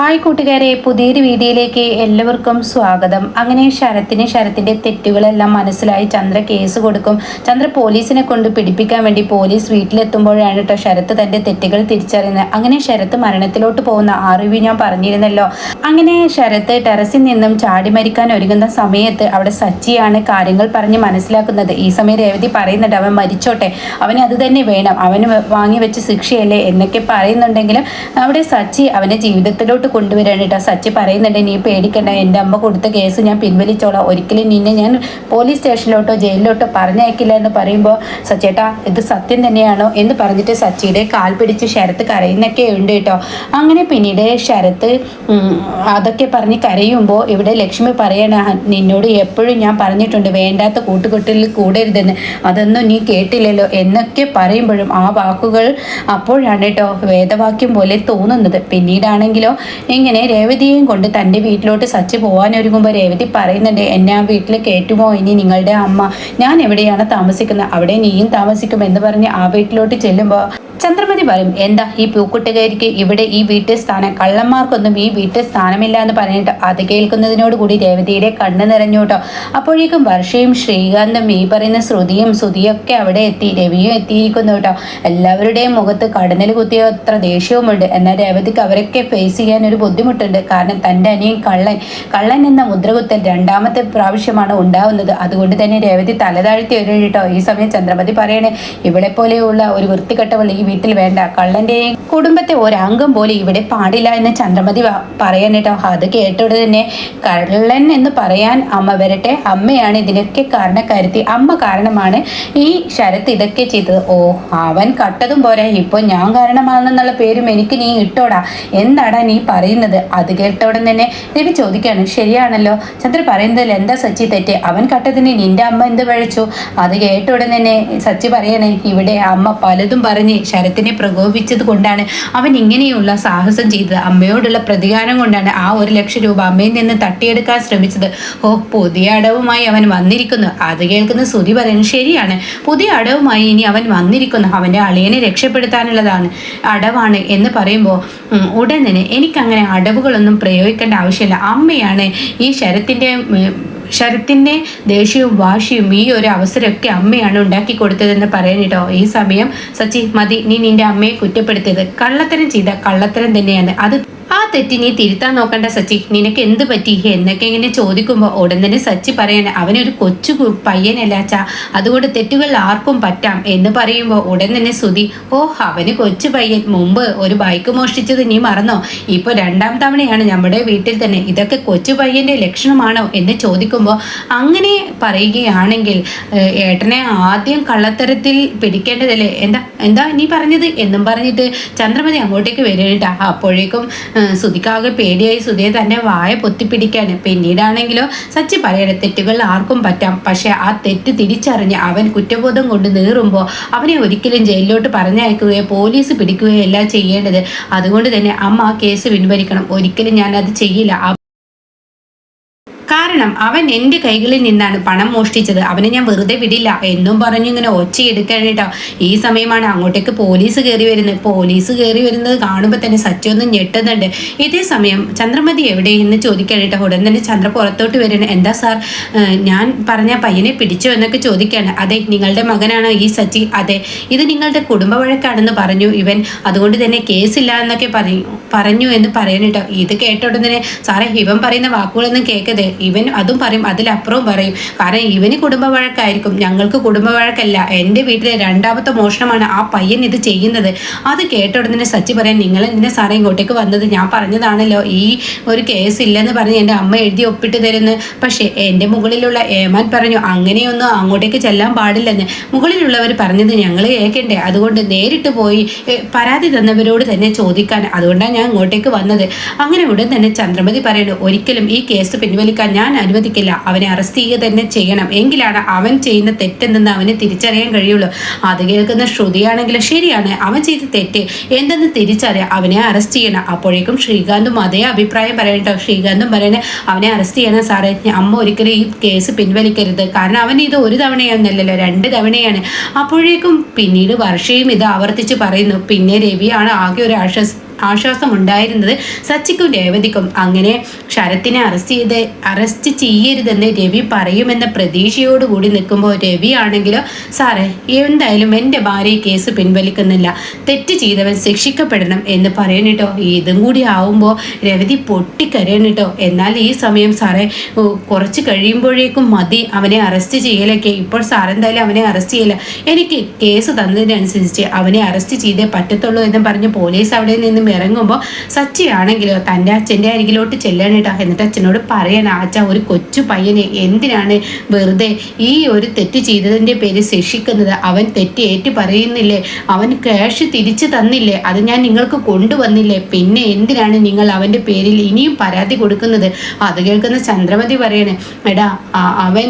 Hi കൂട്ടുകാരെ, പുതിയൊരു വീഡിയോയിലേക്ക് എല്ലാവർക്കും സ്വാഗതം. അങ്ങനെ ശരത്തിൻ്റെ തെറ്റുകളെല്ലാം മനസ്സിലായി ചന്ദ്ര കേസ് കൊടുക്കും. ചന്ദ്ര പോലീസിനെ കൊണ്ട് പിടിപ്പിക്കാൻ വേണ്ടി പോലീസ് വീട്ടിലെത്തുമ്പോഴാണ് കേട്ടോ ശരത്ത് തൻ്റെ തെറ്റുകൾ തിരിച്ചറിയുന്നത്. അങ്ങനെ ശരത്ത് മരണത്തിലോട്ട് പോകുന്ന അറിവ് ഞാൻ പറഞ്ഞിരുന്നല്ലോ. അങ്ങനെ ശരത്ത് ടെറസിൽ നിന്നും ചാടി മരിക്കാൻ ഒരുങ്ങുന്ന സമയത്ത് അവിടെ സച്ചിയാണ് കാര്യങ്ങൾ പറഞ്ഞ് മനസ്സിലാക്കുന്നത്. ഈ സമയം രേവതി പറയുന്നുണ്ട് അവൻ മരിച്ചോട്ടെ, അവന് അത് തന്നെ വേണം, അവന് വാങ്ങി വെച്ച ശിക്ഷയല്ലേ എന്നൊക്കെ പറയുന്നുണ്ടെങ്കിലും അവിടെ സച്ചി അവനെ ജീവിതത്തിലോട്ട് കൊണ്ടുവരാനിട്ടാ. സച്ചി പറയുന്നുണ്ട് നീ പേടിക്കണ്ട, എൻ്റെ അമ്മ കൊടുത്ത കേസ് ഞാൻ പിൻവലിച്ചോളാം, ഒരിക്കലും നിന്നെ ഞാൻ പോലീസ് സ്റ്റേഷനിലോട്ടോ ജയിലിലോട്ടോ പറഞ്ഞയക്കില്ല എന്ന് പറയുമ്പോൾ സച്ചേട്ടാ ഇത് സത്യം തന്നെയാണോ എന്ന് പറഞ്ഞിട്ട് സച്ചിയുടെ കാൽ പിടിച്ച് ശരത്ത് കരയുന്നൊക്കെ ഉണ്ട് കേട്ടോ. അങ്ങനെ പിന്നീട് ശരത്ത് അതൊക്കെ പറഞ്ഞ് കരയുമ്പോൾ ഇവിടെ ലക്ഷ്മി പറയണ നിന്നോട് എപ്പോഴും ഞാൻ പറഞ്ഞിട്ടുണ്ട് വേണ്ടാത്ത കൂട്ടുകെട്ടിൽ കൂടരുതെന്ന്, അതൊന്നും നീ കേട്ടില്ലല്ലോ എന്നൊക്കെ പറയുമ്പോഴും ആ വാക്കുകൾ അപ്പോഴാണ് കേട്ടോ വേദവാക്യം പോലെ തോന്നുന്നത്. പിന്നീടാണെങ്കിലോ ഇങ്ങനെ രേവതിയെയും കൊണ്ട് തൻ്റെ വീട്ടിലോട്ട് സച്ചി പോകാനൊരുങ്ങുമ്പോൾ രേവതി പറയുന്നുണ്ട് എന്നെ ആ വീട്ടിൽ കയറ്റുമോ ഇനി നിങ്ങളുടെ അമ്മ, ഞാൻ എവിടെയാണ് താമസിക്കുന്നത് അവിടെ നീയും താമസിക്കും എന്ന് പറഞ്ഞ് ആ വീട്ടിലോട്ട് ചെല്ലുമ്പോൾ ചന്ദ്രമതി പറയും എന്താ ഈ പൂക്കുട്ടുകാരിക്ക് ഇവിടെ ഈ വീട്ടിൽ സ്ഥാനം, കള്ളന്മാർക്കൊന്നും ഈ വീട്ടിൽ സ്ഥാനമില്ല എന്ന് പറഞ്ഞിട്ട് അത് കേൾക്കുന്നതിനോടുകൂടി രേവതിയുടെ കണ്ണ് നിറഞ്ഞു കേട്ടോ. അപ്പോഴേക്കും വർഷയും ശ്രീകാന്തും ഈ പറയുന്ന ശ്രുതിയും സുതിയൊക്കെ അവിടെ എത്തി, രവിയും എത്തിയിരിക്കുന്നു കേട്ടോ. എല്ലാവരുടെയും മുഖത്ത് കടന്നൽ കുത്തിയ അത്ര ദേഷ്യവുമുണ്ട്. എന്നാൽ രേവതിക്ക് അവരൊക്കെ ഫേസ് ചെയ്യാൻ ഒരു ബുദ്ധിമുട്ടുണ്ട്. കാരണം തൻ്റെ അനിയൻ കള്ളൻ എന്ന മുദ്രകുത്തൽ രണ്ടാമത്തെ പ്രാവശ്യമാണ് ഉണ്ടാവുന്നത്. അതുകൊണ്ട് തന്നെ രേവതി തലതാഴ്ത്തി വരും കേട്ടോ. ഈ സമയം ചന്ദ്രമതി പറയണേ ഇവളെ പോലെയുള്ള ഒരു വൃത്തികെട്ടവൾ ഈ വീട്ടിൽ വേണ്ട, കള്ളൻ്റെ കുടുംബത്തെ ഒരംഗം പോലെ ഇവിടെ പാടില്ല എന്ന് ചന്ദ്രമതി പറയാൻ കേട്ടോ. അത് കേട്ടോടെ തന്നെ കള്ളൻ എന്ന് പറയാൻ അമ്മ വരട്ടെ, അമ്മയാണ് ഇതിനൊക്കെ കാരണക്കാരുത്തി, അമ്മ കാരണമാണ് ഈ ശരത്ത് ഇതൊക്കെ ചെയ്തത്. ഓ അവൻ കട്ടതും പോരാ ഇപ്പോൾ ഞാൻ കാരണമാണെന്നുള്ള പേരും എനിക്ക് നീ ഇട്ടോടാ, എന്താടാ നീ പറയുന്നത്? അത് കേട്ടോടെ തന്നെ രവി ചോദിക്കാണ് ശരിയാണല്ലോ ചന്ദ്ര പറയുന്നതിൽ എന്താ സച്ചി തെറ്റ്, അവൻ കട്ടതിന് നിന്റെ അമ്മ എന്ത് പഴിച്ചു? അത് കേട്ടോടെ തന്നെ സച്ചി പറയണേ ഇവിടെ അമ്മ പലതും പറഞ്ഞ് ശരത്തിനെ പ്രകോപിച്ചത് കൊണ്ടാണ് അവൻ ഇങ്ങനെയുള്ള സാഹസം ചെയ്തത്, അമ്മയോടുള്ള പ്രതികാരം കൊണ്ടാണ് ആ 1 ലക്ഷം രൂപ അമ്മയിൽ നിന്ന് തട്ടിയെടുക്കാൻ ശ്രമിച്ചത്. ഓ പുതിയ അടവുമായി അവൻ വന്നിരിക്കുന്നു. അത് കേൾക്കുന്ന ശ്രുതി പറയുന്നു ശരിയാണ്, പുതിയ അടവുമായി ഇനി അവൻ വന്നിരിക്കുന്നു, അവൻ്റെ അളിയനെ രക്ഷപ്പെടുത്താനുള്ളതാണ് അടവാണ് എന്ന് പറയുമ്പോൾ ഉടൻ തന്നെ എനിക്കങ്ങനെ അടവുകളൊന്നും പ്രയോഗിക്കേണ്ട ആവശ്യമില്ല, അമ്മയാണ് ഈ ശരത്തിൻ്റെ ദേഷ്യവും വാശിയും ഈ ഒരു അവസരമൊക്കെ അമ്മയാണ് ഉണ്ടാക്കി കൊടുത്തതെന്ന് പറയാനിട്ടോ. ഈ സമയം സച്ചി മതി, നീ നിന്റെ അമ്മയെ കുറ്റപ്പെടുത്തിയത് കള്ളത്തരം ചെയ്ത കള്ളത്തരം തന്നെയാണ്, അത് ആ തെറ്റി നീ തിരുത്താൻ നോക്കണ്ട സച്ചി, നിനക്ക് എന്ത് പറ്റി എന്നൊക്കെ ഇങ്ങനെ ചോദിക്കുമ്പോൾ ഉടൻ തന്നെ സച്ചി പറയാണ് അവനൊരു കൊച്ചു പയ്യനല്ല അച്ഛാ, അതുകൊണ്ട് തെറ്റുകൾ ആർക്കും പറ്റാം എന്ന് പറയുമ്പോൾ ഉടൻ തന്നെ ശ്രുതി ഓ അവന് കൊച്ചു പയ്യൻ, മുമ്പ് ഒരു ബൈക്ക് മോഷ്ടിച്ചത് നീ മറന്നോ, ഇപ്പോൾ 2ാം തവണയാണ് നമ്മുടെ വീട്ടിൽ തന്നെ, ഇതൊക്കെ കൊച്ചു പയ്യൻ്റെ ലക്ഷണമാണോ എന്ന് ചോദിക്കുമ്പോൾ അങ്ങനെ പറയുകയാണെങ്കിൽ ഏട്ടനെ ആദ്യം കള്ളത്തരത്തിൽ പിടിക്കേണ്ടതല്ലേ, എന്താ നീ പറഞ്ഞത് എന്നും പറഞ്ഞിട്ട് ചന്ദ്രമതി അങ്ങോട്ടേക്ക് വരികട്ടാ. അപ്പോഴേക്കും ശ്രുതിക്കാകെ പേടിയായി ശ്രുതിയെ തന്നെ വായ പൊത്തിപ്പിടിക്കാണ്. പിന്നീടാണെങ്കിലോ സച്ചി പറയണ തെറ്റുകൾ ആർക്കും പറ്റാം, പക്ഷെ ആ തെറ്റ് തിരിച്ചറിഞ്ഞ് അവൻ കുറ്റബോധം കൊണ്ട് നീറുമ്പോൾ അവനെ ഒരിക്കലും ജയിലിലോട്ട് പറഞ്ഞയക്കുകയോ പോലീസ് പിടിക്കുകയോ അല്ല ചെയ്യേണ്ടത്. അതുകൊണ്ട് തന്നെ അമ്മ ആ കേസ് പിൻവലിക്കണം, ഒരിക്കലും ഞാൻ അത് ചെയ്യില്ല, കാരണം അവൻ എൻ്റെ കൈകളിൽ നിന്നാണ് പണം മോഷ്ടിച്ചത്, അവനെ ഞാൻ വെറുതെ വിടില്ല എന്നും പറഞ്ഞു ഇങ്ങനെ ഒച്ചയെടുക്കാൻ കേട്ടോ. ഈ സമയമാണ് അങ്ങോട്ടേക്ക് പോലീസ് കയറി വരുന്നത്. പോലീസ് കയറി വരുന്നത് കാണുമ്പോൾ തന്നെ സച്ചൊന്നും ഞെട്ടുന്നുണ്ട്. ഇതേ സമയം ചന്ദ്രമതി എവിടെ എന്ന് ചോദിക്കാൻ കേട്ടോ. ഉടൻ തന്നെ ചന്ദ്ര പുറത്തോട്ട് വരണം. എന്താ സാർ, ഞാൻ പറഞ്ഞ പയ്യനെ പിടിച്ചോ എന്നൊക്കെ ചോദിക്കുകയാണ്. അതെ നിങ്ങളുടെ മകനാണോ ഈ സച്ചി? അതെ, ഇത് നിങ്ങളുടെ കുടുംബ വഴക്കാണെന്ന് പറഞ്ഞു ഇവൻ, അതുകൊണ്ട് തന്നെ കേസില്ല എന്നൊക്കെ പറഞ്ഞു എന്ന് പറയാൻ കേട്ടോ. ഇത് കേട്ട ഉടൻ തന്നെ സാറേ ഇവൻ പറയുന്ന വാക്കുകളൊന്നും കേൾക്കതേ, ഇവൻ അതും പറയും അതിലപ്പുറവും പറയും, കാരണം ഇവന് കുടുംബ വഴക്കായിരിക്കും, ഞങ്ങൾക്ക് കുടുംബ വഴക്കല്ല, എൻ്റെ വീട്ടിലെ 2ാമത്തെ മോഷണമാണ് ആ പയ്യൻ ഇത് ചെയ്യുന്നത്. അത് കേട്ട ഉടനെ സച്ചി പറയാൻ നിങ്ങൾ എന്തിനാ സാറേ ഇങ്ങോട്ടേക്ക് വന്നത്, ഞാൻ പറഞ്ഞതാണല്ലോ ഈ ഒരു കേസ് ഇല്ലെന്ന് പറഞ്ഞ് എൻ്റെ അമ്മ എഴുതി ഒപ്പിട്ട് തരുന്നു, പക്ഷേ എൻ്റെ മുകളിലുള്ള ഏമാൻ പറഞ്ഞു അങ്ങനെയൊന്നും അങ്ങോട്ടേക്ക് ചെല്ലാൻ പാടില്ലെന്ന്, മുകളിലുള്ളവർ പറഞ്ഞത് ഞങ്ങൾ കേൾക്കണ്ടേ, അതുകൊണ്ട് നേരിട്ട് പോയി പരാതി തന്നവരോട് തന്നെ ചോദിക്കാൻ, അതുകൊണ്ടാണ് ഞാൻ ഇങ്ങോട്ടേക്ക് വന്നത്. അങ്ങനെ ഉടൻ തന്നെ ചന്ദ്രമതി പറയുന്നു ഒരിക്കലും ഈ കേസ് പിൻവലിക്കാൻ ഞാൻ അനുവദിക്കില്ല, അവനെ അറസ്റ്റ് ചെയ്യുക തന്നെ ചെയ്യണം, എങ്കിലാണ് അവൻ ചെയ്യുന്ന തെറ്റെന്തെന്ന് അവന് തിരിച്ചറിയാൻ കഴിയുള്ളൂ. അത് കേൾക്കുന്ന ശ്രുതിയാണെങ്കിലും ശരിയാണ്, അവൻ ചെയ്ത തെറ്റ് എന്തെന്ന് തിരിച്ചറിയാം, അവനെ അറസ്റ്റ് ചെയ്യണം. അപ്പോഴേക്കും ശ്രീകാന്തും അതേ അഭിപ്രായം പറയട്ടോ. ശ്രീകാന്തും പറയണേ അവനെ അറസ്റ്റ് ചെയ്യണം സാറേ, അമ്മ ഒരിക്കലും ഈ കേസ് പിൻവലിക്കരുത്, കാരണം അവൻ ഇത് 1 തവണയാണെന്നല്ലല്ലോ 2 തവണയാണ്. അപ്പോഴേക്കും പിന്നീട് വർഷയും ഇത് ആവർത്തിച്ച് പറയുന്നു. പിന്നെ രവിയാണ് ആകെ ഒരു ആശ്വാസമുണ്ടായിരുന്നത് സച്ചിക്കും രേവതിക്കും. അങ്ങനെ ശരത്തിനെ അറസ്റ്റ് ചെയ്യരുതെന്ന് രവി പറയുമെന്ന പ്രതീക്ഷയോടുകൂടി നിൽക്കുമ്പോൾ രവി ആണെങ്കിലോ, സാറേ എന്തായാലും എൻ്റെ ഭാര്യ കേസ് പിൻവലിക്കുന്നില്ല, തെറ്റ് ചെയ്തവൻ ശിക്ഷിക്കപ്പെടണം എന്ന് പറയണിട്ടോ. ഇതും കൂടി ആവുമ്പോൾ രവതി പൊട്ടിക്കരയണിട്ടോ. എന്നാൽ ഈ സമയം സാറേ കുറച്ച് കഴിയുമ്പോഴേക്കും മതി അവനെ അറസ്റ്റ് ചെയ്യലൊക്കെ. ഇപ്പോൾ സാറെന്തായാലും അവനെ അറസ്റ്റ് ചെയ്യില്ല, എനിക്ക് കേസ് തന്നതിനനുസരിച്ച് അവനെ അറസ്റ്റ് ചെയ്തേ പറ്റത്തുള്ളൂ എന്ന് പറഞ്ഞ് പോലീസ് അവിടെ നിന്നും ഇറങ്ങുമ്പോൾ സച്ചിയാണെങ്കിലോ തൻ്റെ അച്ഛൻ്റെ അരികിലോട്ട് ചെല്ലാനിട്ടോ. എന്നിട്ട് അച്ഛനോട് പറയണം, അച്ഛാ ഒരു കൊച്ചു പയ്യനെ എന്തിനാണ് വെറുതെ ഈ ഒരു തെറ്റ് ചെയ്തതിൻ്റെ പേര് ശിക്ഷിക്കുന്നത്? അവൻ തെറ്റ് ഏറ്റു പറയുന്നില്ലേ, അവൻ ക്യാഷ് തിരിച്ചു തന്നില്ലേ, അത് ഞാൻ നിങ്ങൾക്ക് കൊണ്ടുവന്നില്ലേ, പിന്നെ എന്തിനാണ് നിങ്ങൾ അവൻ്റെ പേരിൽ ഇനിയും പരാതി കൊടുക്കുന്നത്? അത് കേൾക്കുന്ന ചന്ദ്രമതി പറയണേ, എടാ അവൻ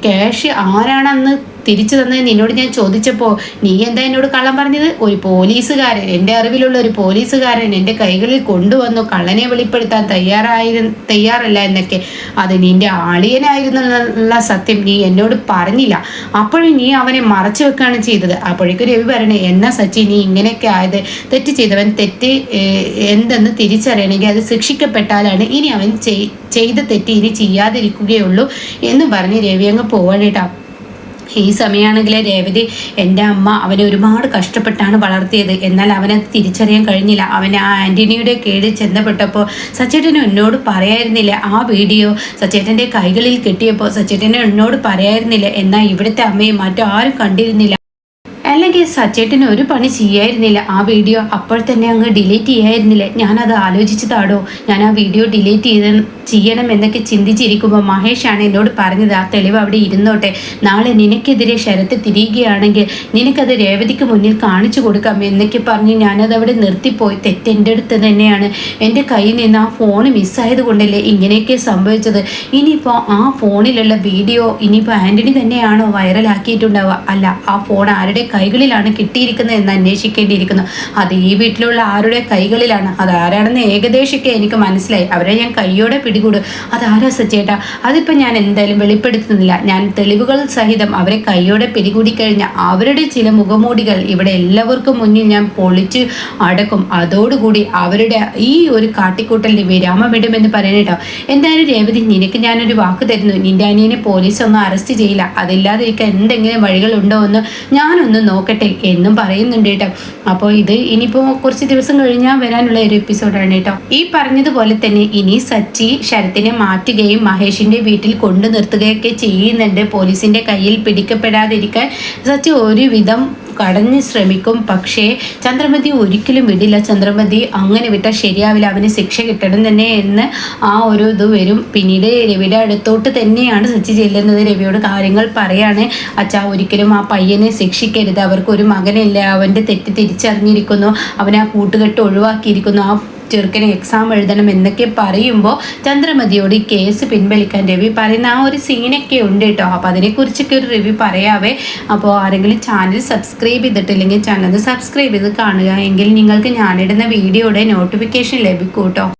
ക്യാഷ് ആരാണെന്ന് തിരിച്ചു തന്നത് നിന്നോട് ഞാൻ ചോദിച്ചപ്പോൾ നീ എന്താ എന്നോട് കള്ളം പറഞ്ഞത്? ഒരു പോലീസുകാരൻ, എൻ്റെ അറിവിലുള്ള ഒരു പോലീസുകാരൻ എൻ്റെ കൈകളിൽ കൊണ്ടുവന്നു, കള്ളനെ വെളിപ്പെടുത്താൻ തയ്യാറല്ല എന്നൊക്കെ. അത് നിൻ്റെ ആളിയനായിരുന്നുള്ള സത്യം നീ എന്നോട് പറഞ്ഞില്ല, അപ്പോഴും നീ അവനെ മറച്ചു വെക്കുകയാണ് ചെയ്തത്. അപ്പോഴേക്കും രവി പറയണേ, എന്നാ സച്ചി നീ ഇങ്ങനെയൊക്കെ ആയത്? തെറ്റ് ചെയ്തവൻ തെറ്റ് എന്തെന്ന് തിരിച്ചറിയണമെങ്കിൽ അത് ശിക്ഷിക്കപ്പെട്ടാലാണ് ഇനി അവൻ ചെയ്ത തെറ്റ് ഇനി ചെയ്യാതിരിക്കുകയുള്ളൂ എന്ന് പറഞ്ഞ് രവി അങ്ങ് പോവാണേട്ടാ. ഈ സമയമാണെങ്കിൽ രേവതി, എൻ്റെ അമ്മ അവനെ ഒരുപാട് കഷ്ടപ്പെട്ടാണ് വളർത്തിയത്, എന്നാൽ അവനത് തിരിച്ചറിയാൻ കഴിഞ്ഞില്ല. അവൻ ആ ആൻ്റണിയുടെ കീഴിൽ ചെന്നപ്പെട്ടപ്പോൾ സച്ചേട്ടൻ എന്നോട് പറയായിരുന്നില്ല, ആ വീഡിയോ സച്ചേട്ടൻ്റെ കൈകളിൽ കിട്ടിയപ്പോൾ സച്ചേട്ടൻ എന്നോട് പറയായിരുന്നില്ല, എന്നാൽ ഇവിടുത്തെ അമ്മയും മറ്റാരും കണ്ടിരുന്നില്ല, അല്ലെങ്കിൽ സച്ചേട്ടന് ഒരു പണി ചെയ്യായിരുന്നില്ല, ആ വീഡിയോ അപ്പോൾ തന്നെ അങ്ങ് ഡിലീറ്റ് ചെയ്യായിരുന്നില്ല. ഞാനത് ആലോചിച്ചതാടോ, ഞാൻ ആ വീഡിയോ ഡിലീറ്റ് ചെയ്യണം എന്നൊക്കെ ചിന്തിച്ചിരിക്കുമ്പോൾ മഹേഷാണ് എന്നോട് പറഞ്ഞത്, ആ തെളിവ് അവിടെ ഇരുന്നോട്ടെ, നാളെ നിനക്കെതിരെ ശരത്ത് തിരിയുകയാണെങ്കിൽ നിനക്കത് രേവതിക്ക് മുന്നിൽ കാണിച്ചു കൊടുക്കാം എന്നൊക്കെ പറഞ്ഞ് ഞാനത് അവിടെ നിർത്തിപ്പോയി. തെറ്റെൻ്റെ അടുത്ത് തന്നെയാണ്, എൻ്റെ കയ്യിൽ നിന്ന് ആ ഫോൺ മിസ്സായത് കൊണ്ടല്ലേ ഇങ്ങനെയൊക്കെ സംഭവിച്ചത്. ഇനിയിപ്പോൾ ആ ഫോണിലുള്ള വീഡിയോ ഇനിയിപ്പോൾ ആൻ്റണി തന്നെയാണോ വൈറലാക്കിയിട്ടുണ്ടാവുക? അല്ല, ആ ഫോൺ ആരുടെ കൈകളിലാണ് കിട്ടിയിരിക്കുന്നത് എന്ന് അന്വേഷിക്കേണ്ടിയിരിക്കുന്നു. അത് ഈ വീട്ടിലുള്ള ആരുടെ കൈകളിലാണ്, അതാരാണെന്ന് ഏകദേശമൊക്കെ എനിക്ക് മനസ്സിലായി, അവരെ ഞാൻ കയ്യോടെ പിടികൂടും. അതാരാ സച്ചേട്ടാ? അതിപ്പോൾ ഞാൻ എന്തായാലും വെളിപ്പെടുത്തുന്നില്ല, ഞാൻ തെളിവുകൾ സഹിതം അവരെ കയ്യോടെ പിടികൂടിക്കഴിഞ്ഞാൽ അവരുടെ ചില മുഖമൂടികൾ ഇവിടെ എല്ലാവർക്കും മുന്നിൽ ഞാൻ പൊളിച്ച് അടക്കും. അതോടുകൂടി അവരുടെ ഈ ഒരു കാട്ടിക്കൂട്ടലിന് വിരാമമിടുമെന്ന് പറയണേട്ടോ. എന്തായാലും രേവതി, നിനക്ക് ഞാനൊരു വാക്ക് തരുന്നു, നിന്റെ അനിയനെ പോലീസ് ഒന്നും അറസ്റ്റ് ചെയ്യില്ല, അതില്ലാതിരിക്കാൻ എന്തെങ്കിലും വഴികളുണ്ടോ എന്ന് ഞാനൊന്ന് നോക്കട്ടെ എന്നും പറയുന്നുണ്ട് കേട്ടോ. അപ്പോൾ ഇത് ഇനിയിപ്പോൾ കുറച്ച് ദിവസം കഴിഞ്ഞാൽ വരാനുള്ള ഒരു എപ്പിസോഡാണ് കേട്ടോ. ഈ പറഞ്ഞതുപോലെ തന്നെ ഇനി സച്ചി ശരത്തിനെ മാറ്റുകയും മഹേഷിന്റെ വീട്ടിൽ കൊണ്ടു നിർത്തുകയൊക്കെ ചെയ്യുന്നുണ്ട്. പോലീസിന്റെ കയ്യിൽ പിടിക്കപ്പെടാതിരിക്കാൻ സച്ചി ഒരുവിധം കടഞ്ഞ് ശ്രമിക്കും, പക്ഷേ ചന്ദ്രമതി ഒരിക്കലും വിടില്ല. ചന്ദ്രമതി അങ്ങനെ വിട്ടാൽ ശരിയാവില്ല, അവന് ശിക്ഷ കിട്ടണം തന്നെ എന്ന് ആ ഒരു ഇത് വരും. പിന്നീട് രവിയുടെ അടുത്തോട്ട് തന്നെയാണ് സച്ചി ചെല്ലുന്നത്. രവിയോട് കാര്യങ്ങൾ പറയാണ്, അച്ഛാ ഒരിക്കലും ആ പയ്യനെ ശിക്ഷിക്കരുത്, അവർക്കൊരു മകനില്ല, അവൻ്റെ തെറ്റ് തിരിച്ചറിഞ്ഞിരിക്കുന്നു, അവനെ ആ കൂട്ടുകെട്ട് ഒഴിവാക്കിയിരിക്കുന്നു, ആ ചെറുക്കനെ എക്സാം എഴുതണം എന്നൊക്കെ പറയുമ്പോൾ ചന്ദ്രമതിയോട് ഈ കേസ് പിൻവലിക്കാൻ രവി പറയുന്ന ആ ഒരു സീനൊക്കെ ഉണ്ട് കേട്ടോ. അപ്പോൾ അതിനെക്കുറിച്ചൊക്കെ ഒരു റിവ്യൂ പറയാവേ. അപ്പോൾ ആരെങ്കിലും ചാനൽ സബ്സ്ക്രൈബ് ചെയ്തിട്ടില്ലെങ്കിൽ ചാനൽ സബ്സ്ക്രൈബ് ചെയ്ത് കാണുക, എങ്കിൽ നിങ്ങൾക്ക് ഞാനിടുന്ന വീഡിയോയുടെ നോട്ടിഫിക്കേഷൻ ലഭിക്കും കേട്ടോ.